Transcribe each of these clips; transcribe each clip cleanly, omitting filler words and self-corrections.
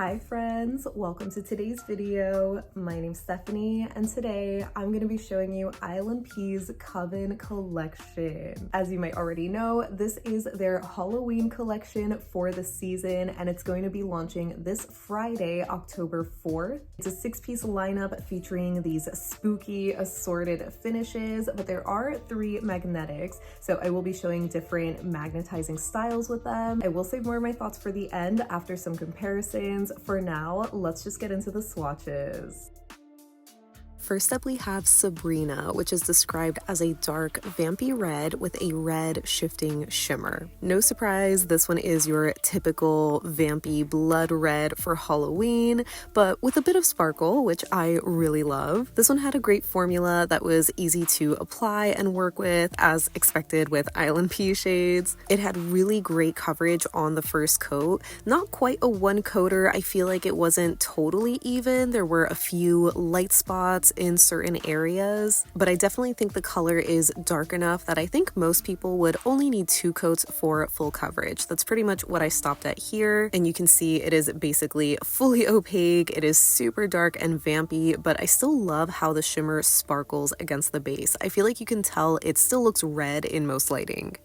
Hi friends, welcome to today's video. My name's Stephanie and today I'm going to be showing you ILNP's Coven collection. As you might already know, this is their Halloween collection for the season and it's going to be launching this Friday, October 4th. It's a 6-piece lineup featuring these spooky assorted finishes, but there are 3 magnetics, so I will be showing different magnetizing styles with them. I will save more of my thoughts for the end after some comparisons. For now, let's just get into the swatches. First up, we have Sabrina, which is described as a dark, vampy red with a red shifting shimmer. No surprise, this one is your typical vampy blood red for Halloween, but with a bit of sparkle, which I really love. This one had a great formula that was easy to apply and work with, as expected with ILNP shades. It had really great coverage on the first coat. Not quite a one-coater, I feel like it wasn't totally even. There were a few light spots in certain areas, but I definitely think the color is dark enough that I think most people would only need 2 coats for full coverage. That's pretty much what I stopped at here, and you can see it is basically fully opaque. It is super dark and vampy, but I still love how the shimmer sparkles against the base. I feel like you can tell it still looks red in most lighting.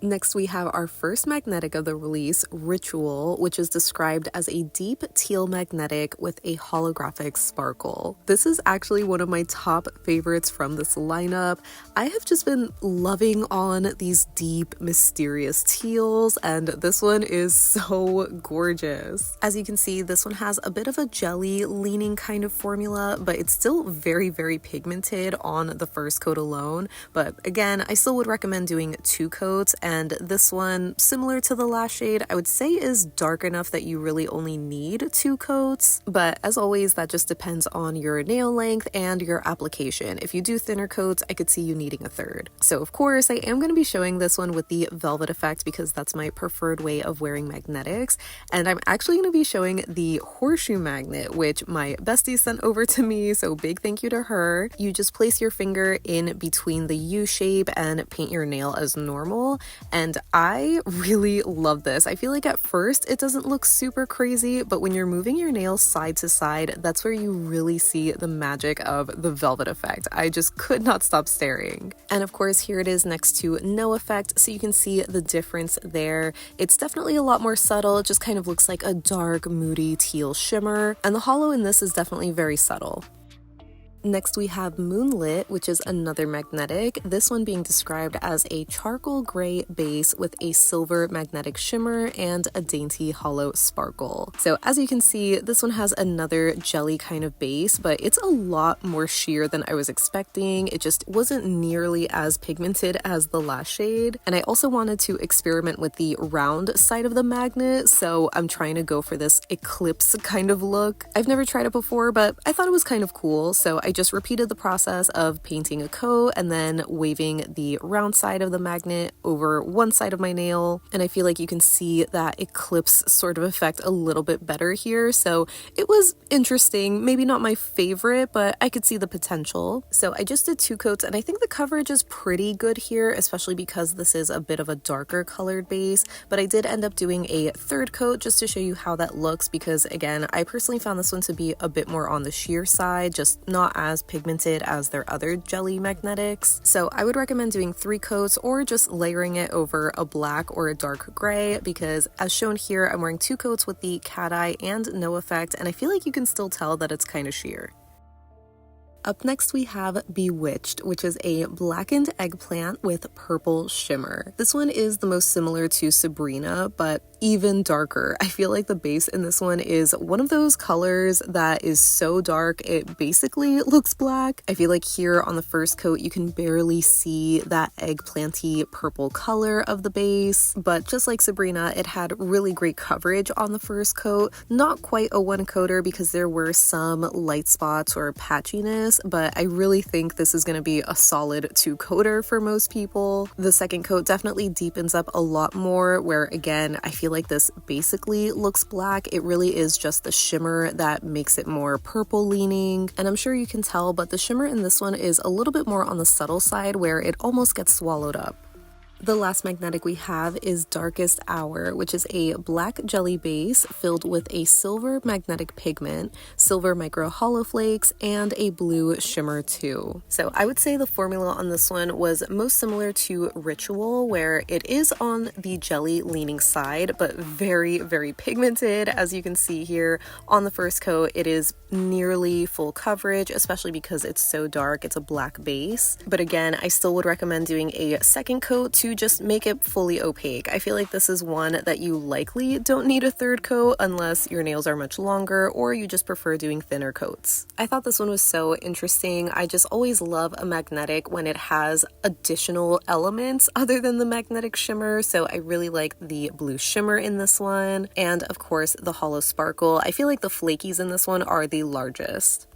Next, we have our first magnetic of the release, Ritual, which is described as a deep teal magnetic with a holographic sparkle. This is actually one of my top favorites from this lineup. I have just been loving on these deep, mysterious teals, and this one is so gorgeous. As you can see, this one has a bit of a jelly-leaning kind of formula, but it's still very, very pigmented on the first coat alone. But again, I still would recommend doing 2 coats, and this one, similar to the last shade, I would say is dark enough that you really only need 2 coats. But as always, that just depends on your nail length and your application. If you do thinner coats, I could see you needing a 3rd. So of course, I am going to be showing this one with the velvet effect because that's my preferred way of wearing magnetics. And I'm actually going to be showing the horseshoe magnet, which my bestie sent over to me, so big thank you to her. You just place your finger in between the U shape and paint your nail as normal. And I really love this. I feel like at first it doesn't look super crazy, but when you're moving your nails side to side, that's where you really see the magic of the velvet effect. I just could not stop staring. And of course, here it is next to no effect, so you can see the difference there. It's definitely a lot more subtle. It just kind of looks like a dark, moody teal shimmer. And the holo in this is definitely very subtle. Next, we have Moonlit, which is another magnetic, this one being described as a charcoal gray base with a silver magnetic shimmer and a dainty hollow sparkle. So as you can see, this one has another jelly kind of base, but it's a lot more sheer than I was expecting. It just wasn't nearly as pigmented as the last shade. And I also wanted to experiment with the round side of the magnet, so I'm trying to go for this eclipse kind of look. I've never tried it before, but I thought it was kind of cool, so I just repeated the process of painting a coat and then waving the round side of the magnet over one side of my nail. And I feel like you can see that eclipse sort of effect a little bit better here. So it was interesting, maybe not my favorite, but I could see the potential. So I just did 2 coats and I think the coverage is pretty good here, especially because this is a bit of a darker colored base. But I did end up doing a 3rd coat just to show you how that looks because again, I personally found this one to be a bit more on the sheer side, just not as pigmented as their other jelly magnetics. So I would recommend doing 3 coats or just layering it over a black or a dark gray because as shown here, I'm wearing 2 coats with the cat eye and no effect, and I feel like you can still tell that it's kind of sheer. Up next, we have Bewitched, which is a blackened eggplant with purple shimmer. This one is the most similar to Sabrina, but even darker. I feel like the base in this one is one of those colors that is so dark it basically looks black. I feel like here on the first coat you can barely see that eggplanty purple color of the base, but just like Sabrina, it had really great coverage on the first coat. Not quite a one-coater because there were some light spots or patchiness, but I really think this is going to be a solid 2-coater for most people. The second coat definitely deepens up a lot more, where again, I feel like this basically looks black. It really is just the shimmer that makes it more purple leaning. And I'm sure you can tell, but the shimmer in this one is a little bit more on the subtle side where it almost gets swallowed up. The last magnetic we have is Darkest Hour, which is a black jelly base filled with a silver magnetic pigment, silver micro hollow flakes, and a blue shimmer too. So I would say the formula on this one was most similar to Ritual, where it is on the jelly leaning side, but very, very pigmented. As you can see here on the first coat, it is nearly full coverage, especially because it's so dark. It's a black base. But again, I still would recommend doing a second coat to just make it fully opaque. I feel like this is one that you likely don't need a third coat unless your nails are much longer or you just prefer doing thinner coats. I thought this one was so interesting. I just always love a magnetic when it has additional elements other than the magnetic shimmer, so I really like the blue shimmer in this one, and of course the hollow sparkle. I feel like the flakies in this one are the largest.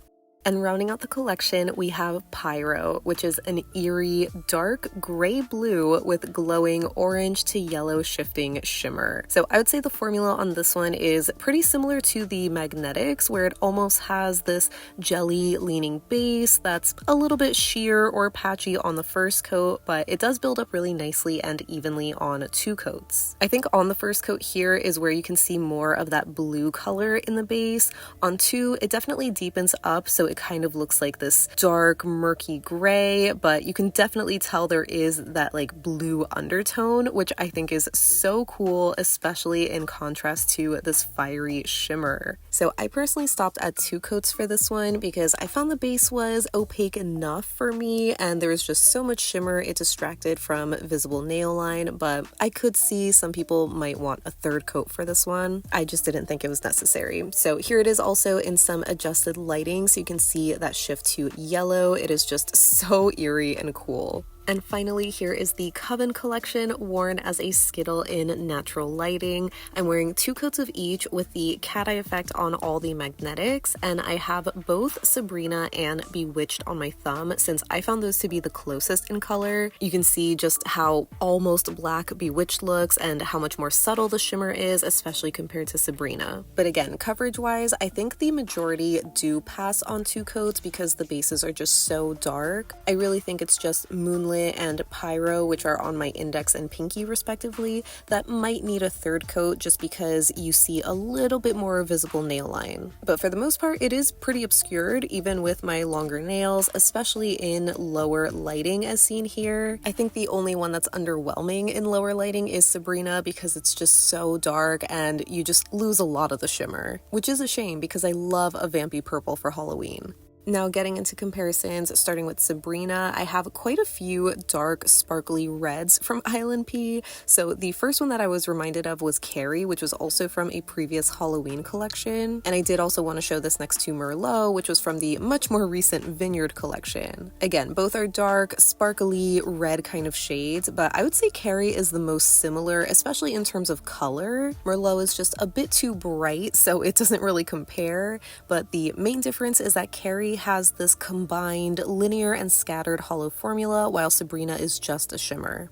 And rounding out the collection, we have Pyro, which is an eerie, dark gray blue with glowing orange to yellow shifting shimmer. So I would say the formula on this one is pretty similar to the magnetics, where it almost has this jelly leaning base that's a little bit sheer or patchy on the first coat, but it does build up really nicely and evenly on two coats. I think on the first coat here is where you can see more of that blue color in the base. On two, it definitely deepens up, so it kind of looks like this dark murky gray, but you can definitely tell there is that like blue undertone, which I think is so cool, especially in contrast to this fiery shimmer. So I personally stopped at two coats for this one because I found the base was opaque enough for me and there was just so much shimmer it distracted from visible nail line, but I could see some people might want a third coat for this one. I just didn't think it was necessary. So here it is also in some adjusted lighting, so you can see that shift to yellow. It is just so eerie and cool. And finally, here is the Coven collection worn as a skittle in natural lighting. I'm wearing two coats of each with the cat eye effect on all the magnetics, and I have both Sabrina and Bewitched on my thumb since I found those to be the closest in color. You can see just how almost black Bewitched looks and how much more subtle the shimmer is, especially compared to Sabrina. But again, coverage wise, I think the majority do pass on two coats because the bases are just so dark. I really think it's just Moonlit and Pyro, which are on my index and pinky respectively, that might need a third coat just because you see a little bit more visible nail line. But for the most part, it is pretty obscured even with my longer nails, especially in lower lighting as seen here. I think the only one that's underwhelming in lower lighting is Sabrina because it's just so dark and you just lose a lot of the shimmer, which is a shame because I love a vampy purple for Halloween. Now getting into comparisons, starting with Sabrina, I have quite a few dark sparkly reds from ILNP. So the first one that I was reminded of was Carrie, which was also from a previous Halloween collection. And I did also want to show this next to Merlot, which was from the much more recent Vineyard collection. Again, both are dark, sparkly, red kind of shades, but I would say Carrie is the most similar, especially in terms of color. Merlot is just a bit too bright, so it doesn't really compare. But the main difference is that Carrie has this combined linear and scattered hollow formula, while Sabrina is just a shimmer.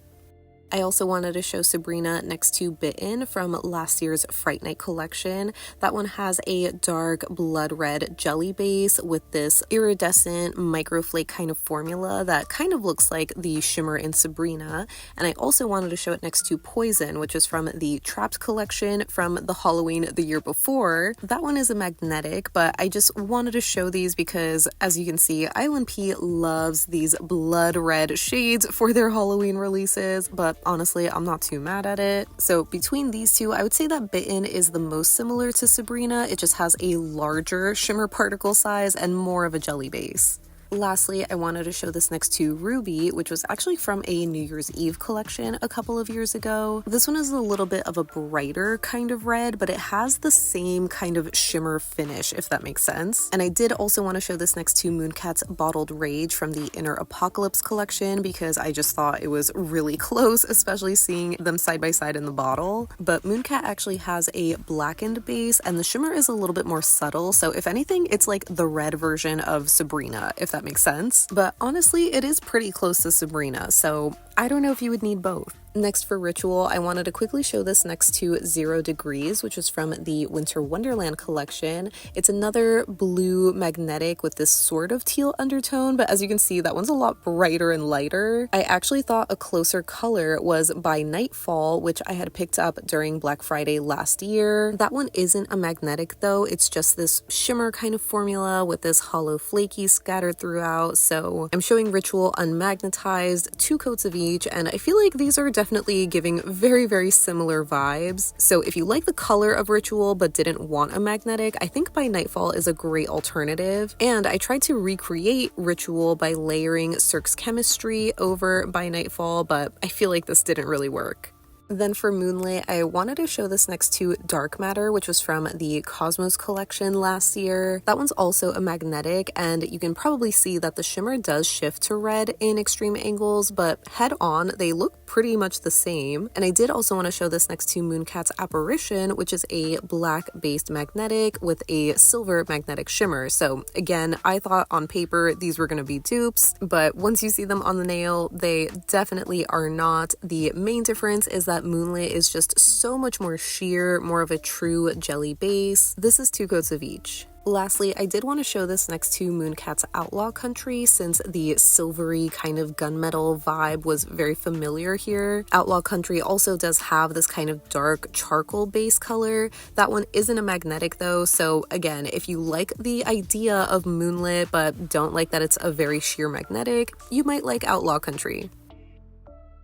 I also wanted to show Sabrina next to Bitten from last year's Fright Night collection. That one has a dark blood red jelly base with this iridescent microflake kind of formula that kind of looks like the shimmer in Sabrina. And I also wanted to show it next to Poison, which is from the Trapped collection from the Halloween the year before. That one is a magnetic, but I just wanted to show these because, as you can see, ILNP loves these blood red shades for their Halloween releases, but honestly, I'm not too mad at it. So between these two, I would say that Bitten is the most similar to Sabrina. It just has a larger shimmer particle size and more of a jelly base. Lastly, I wanted to show this next to Ruby, which was actually from a New Year's Eve collection a couple of years ago. This one is a little bit of a brighter kind of red, but it has the same kind of shimmer finish, if that makes sense. And I did also want to show this next to Mooncat's Bottled Rage from the Inner Apocalypse collection because I just thought it was really close, especially seeing them side by side in the bottle. But Mooncat actually has a blackened base and the shimmer is a little bit more subtle, so if anything, it's like the red version of Sabrina, if that makes sense. But honestly, it is pretty close to Sabrina, so I don't know if you would need both. Next for Ritual, I wanted to quickly show this next to 0 Degrees, which is from the Winter Wonderland collection. It's another blue magnetic with this sort of teal undertone, but as you can see, that one's a lot brighter and lighter. I actually thought a closer color was By Nightfall, which I had picked up during Black Friday last year. That one isn't a magnetic though, it's just this shimmer kind of formula with this hollow flaky scattered throughout. So I'm showing Ritual unmagnetized, 2 coats of each, and I feel like these are definitely giving very similar vibes. So if you like the color of Ritual but didn't want a magnetic, I think By Nightfall is a great alternative. And I tried to recreate Ritual by layering Cirque Chemistry over By Nightfall, but I feel like this didn't really work. Then for Moonlit, I wanted to show this next to Dark Matter, which was from the Cosmos collection last year. That one's also a magnetic, and you can probably see that the shimmer does shift to red in extreme angles, but head on, they look pretty much the same. And I did also want to show this next to Mooncat's Apparition, which is a black-based magnetic with a silver magnetic shimmer. So again, I thought on paper these were going to be dupes, but once you see them on the nail, they definitely are not. The main difference is that Moonlit is just so much more sheer, more of a true jelly base. This is 2 coats of each. Lastly, I did want to show this next to Mooncat's Outlaw Country since the silvery kind of gunmetal vibe was very familiar here. Outlaw Country also does have this kind of dark charcoal base color. That one isn't a magnetic though, so again, if you like the idea of Moonlit but don't like that it's a very sheer magnetic, you might like Outlaw Country.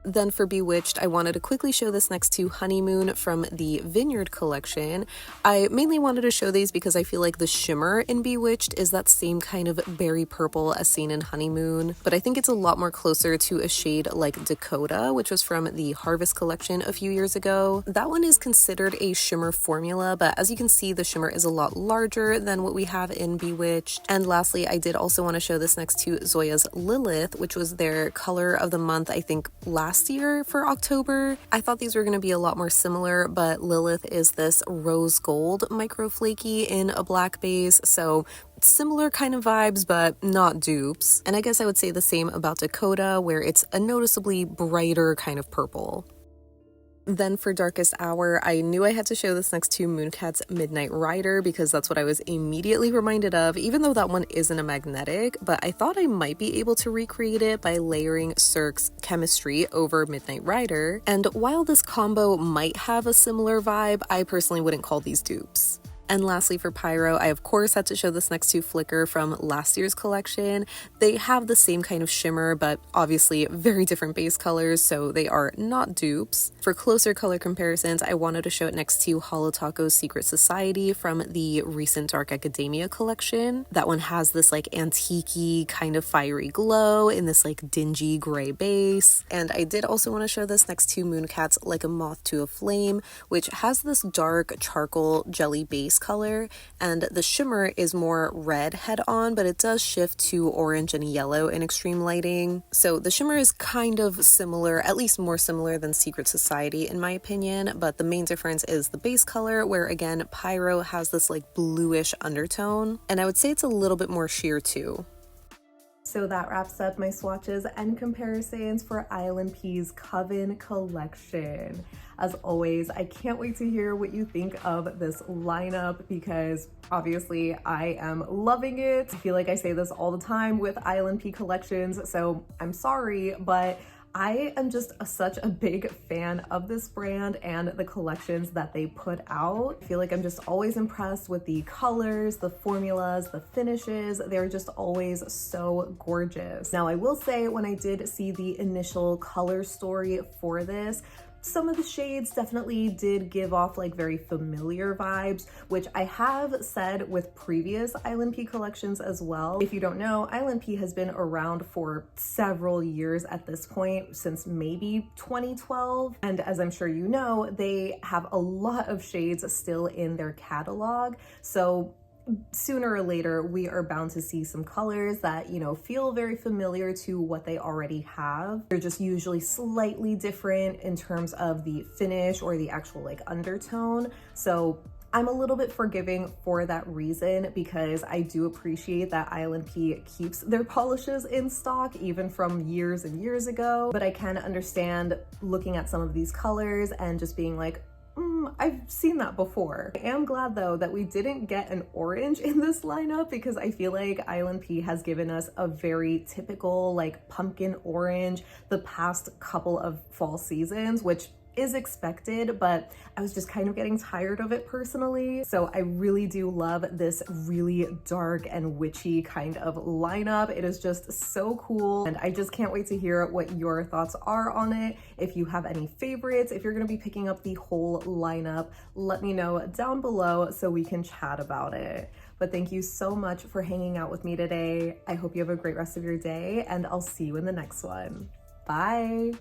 Then for Bewitched, I wanted to quickly show this next to Honeymoon from the Vineyard collection. I mainly wanted to show these because I feel like the shimmer in Bewitched is that same kind of berry purple as seen in Honeymoon, but I think it's a lot more closer to a shade like Dakota, which was from the Harvest collection a few years ago. That one is considered a shimmer formula, but as you can see, the shimmer is a lot larger than what we have in Bewitched. And lastly, I did also want to show this next to Zoya's Lilith, which was their color of the month, I think last year for October. I thought these were going to be a lot more similar, but Lilith is this rose gold micro flaky in a black base, so similar kind of vibes but not dupes. And I guess I would say the same about Dakota, where it's a noticeably brighter kind of purple. Then for Darkest Hour, I knew I had to show this next to Mooncat's Midnight Rider because that's what I was immediately reminded of, even though that one isn't a magnetic, but I thought I might be able to recreate it by layering Cirque's Chemistry over Midnight Rider. And while this combo might have a similar vibe, I personally wouldn't call these dupes. And lastly for Pyro, I of course had to show this next to Flicker from last year's collection. They have the same kind of shimmer, but obviously very different base colors, so they are not dupes. For closer color comparisons, I wanted to show it next to Holotaco's Secret Society from the recent Dark Academia collection. That one has this like antique-y kind of fiery glow in this like dingy gray base. And I did also want to show this next to Mooncat's Like a Moth to a Flame, which has this dark charcoal jelly base color, and the shimmer is more red head on, but it does shift to orange and yellow in extreme lighting. So the shimmer is kind of similar, at least more similar than Secret Society in my opinion, but the main difference is the base color, where again Pyro has this like bluish undertone, and I would say it's a little bit more sheer too. So that wraps up my swatches and comparisons for ILNP's Coven collection. As always, I can't wait to hear what you think of this lineup because obviously I am loving it. I feel like I say this all the time with ILNP collections, so I'm sorry, but I am just such a big fan of this brand and the collections that they put out. I feel like I'm just always impressed with the colors, the formulas, the finishes. They're just always so gorgeous. Now, I will say when I did see the initial color story for this, some of the shades definitely did give off like very familiar vibes, which I have said with previous ILNP collections as well. If you don't know, ILNP has been around for several years at this point, since maybe 2012. And as I'm sure you know, they have a lot of shades still in their catalog. So sooner or later, we are bound to see some colors that, you know, feel very familiar to what they already have. They're just usually slightly different in terms of the finish or the actual like undertone. So I'm a little bit forgiving for that reason because I do appreciate that ILNP keeps their polishes in stock even from years and years ago, but I can understand looking at some of these colors and just being like, I've seen that before. I am glad though that we didn't get an orange in this lineup because I feel like ILNP has given us a very typical like pumpkin orange the past couple of fall seasons, which is expected, but I was just kind of getting tired of it personally. So I really do love this really dark and witchy kind of lineup. It is just so cool, and I just can't wait to hear what your thoughts are on it. If you have any favorites, if you're gonna be picking up the whole lineup, let me know down below so we can chat about it. But thank you so much for hanging out with me today. I hope you have a great rest of your day, and I'll see you in the next one. Bye.